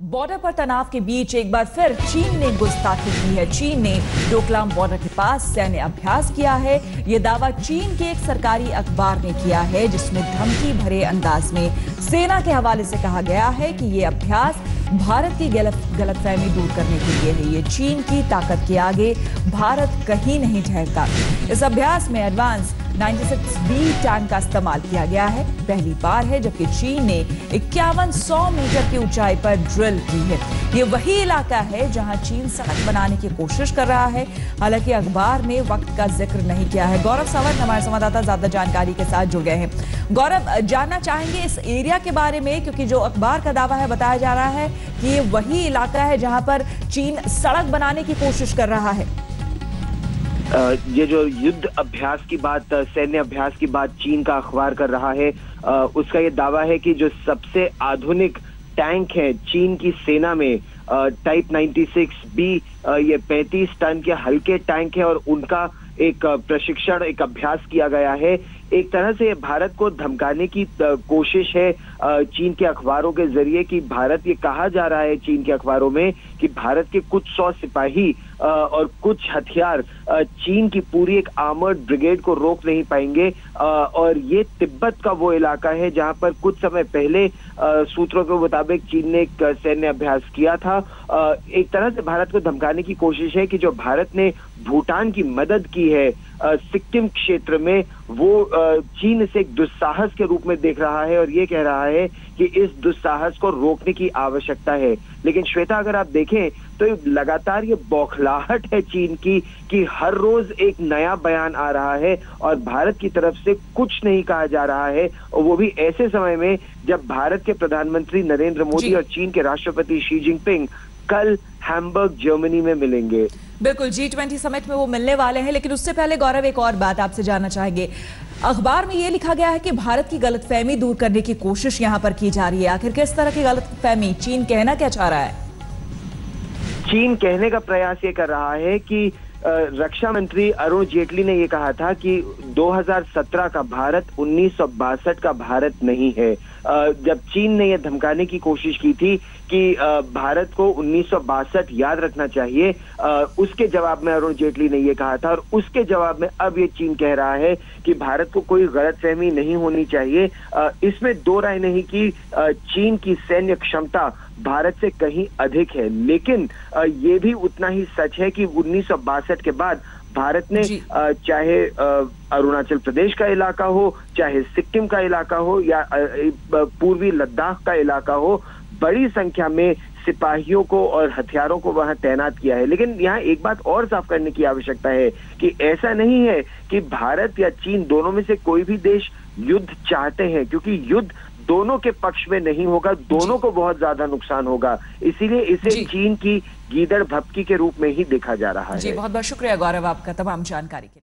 Border पर तनाव के बीच एक बार फिर चीन ने गुस्ताखी की है। चीन ने डोकलाम बॉर्डर के पास सैन्य अभ्यास किया है। यह दावा चीन के एक सरकारी अखबार ने किया है, जिसमें धमकी भरे अंदाज में सेना के हवाले से कहा गया है कि यह अभ्यास भारत की गलतफहमी दूर करने के लिए है। ये चीन की ताकत के आगे भारत कहीं नहीं ठहरता। इस अभ्यास में एडवांस 96B टैंक का इस्तेमाल किया गया है। पहली बार है जबकि चीन ने 5100 मीटर की ऊंचाई पर ड्रिल की है। ये वही इलाका है जहां चीन सड़क बनाने की कोशिश कर रहा है। हालांकि अखबार ने वक्त का जिक्र नहीं किया है। गौरव सावंत हमारे संवाददाता ज्यादा जानकारी के साथ जुड़ गए हैं। गौरव, जानना चाहेंगे इस एरिया के बारे में, क्योंकि जो अखबार का दावा है बताया जा रहा है कि ये वही इलाका है जहां पर चीन सड़क बनाने की कोशिश कर रहा है। ये जो युद्ध अभ्यास की बात, सैन्य अभ्यास की बात चीन का अखबार कर रहा है, उसका ये दावा है कि जो सबसे आधुनिक टैंक है चीन की सेना में, टाइप 96B, ये 35 टन के हल्के टैंक है और उनका एक प्रशिक्षण, एक अभ्यास किया गया है। एक तरह से भारत को धमकाने की कोशिश है चीन के अखबारों के जरिए कि भारत, ये कहा जा रहा है चीन के अखबारों में कि भारत के कुछ 100 सिपाही और कुछ हथियार चीन की पूरी एक आर्मर्ड ब्रिगेड को रोक नहीं पाएंगे। और ये तिब्बत का वो इलाका है जहां पर कुछ समय पहले सूत्रों के मुताबिक चीन ने एक सैन्य अभ्यास किया था। एक तरह से भारत को धमकाने की कोशिश है कि जो भारत ने भूटान की मदद की है सिक्किम क्षेत्र में, वो चीन इसे एक दुस्साहस के रूप में देख रहा है और ये कह रहा है कि इस दुस्साहस को रोकने की आवश्यकता है। लेकिन श्वेता, अगर आप देखें तो लगातार ये बौखलाहट है चीन की कि हर रोज एक नया बयान आ रहा है और भारत की तरफ से कुछ नहीं कहा जा रहा है, और वो भी ऐसे समय में जब भारत के प्रधानमंत्री नरेंद्र मोदी और चीन के राष्ट्रपति शी जिनपिंग कल हैम्बर्ग, जर्मनी में मिलेंगे। बिल्कुल, G20 समिट में वो मिलने वाले हैं। लेकिन उससे पहले गौरव, एक और बात आपसे जानना चाहेंगे। अखबार में ये लिखा गया है कि भारत की गलतफहमी दूर करने की कोशिश यहां पर की जा रही है। आखिर किस तरह की गलतफहमी? चीन कहना क्या चाह रहा है? चीन कहने का प्रयास ये कर रहा है कि रक्षा मंत्री अरुण जेटली ने ये कहा था कि 2017 का भारत 1962 का भारत नहीं है। जब चीन ने यह धमकाने की कोशिश की थी कि भारत को 1962 याद रखना चाहिए, उसके जवाब में अरुण जेटली ने यह कहा था, और उसके जवाब में अब ये चीन कह रहा है कि भारत को कोई गलतफहमी नहीं होनी चाहिए। इसमें दो राय नहीं कि चीन की सैन्य क्षमता भारत से कहीं अधिक है, लेकिन ये भी उतना ही सच है कि 1962 के बाद भारत ने चाहे अरुणाचल प्रदेश का इलाका हो, चाहे सिक्किम का इलाका हो, या पूर्वी लद्दाख का इलाका हो, बड़ी संख्या में सिपाहियों को और हथियारों को वहां तैनात किया है। लेकिन यहाँ एक बात और साफ करने की आवश्यकता है कि ऐसा नहीं है कि भारत या चीन दोनों में से कोई भी देश युद्ध चाहते हैं, क्योंकि युद्ध दोनों के पक्ष में नहीं होगा, दोनों को बहुत ज्यादा नुकसान होगा। इसीलिए इसे चीन की गीदड़ भपकी के रूप में ही देखा जा रहा है। जी, बहुत बहुत शुक्रिया गौरव आपका तमाम जानकारी के लिए।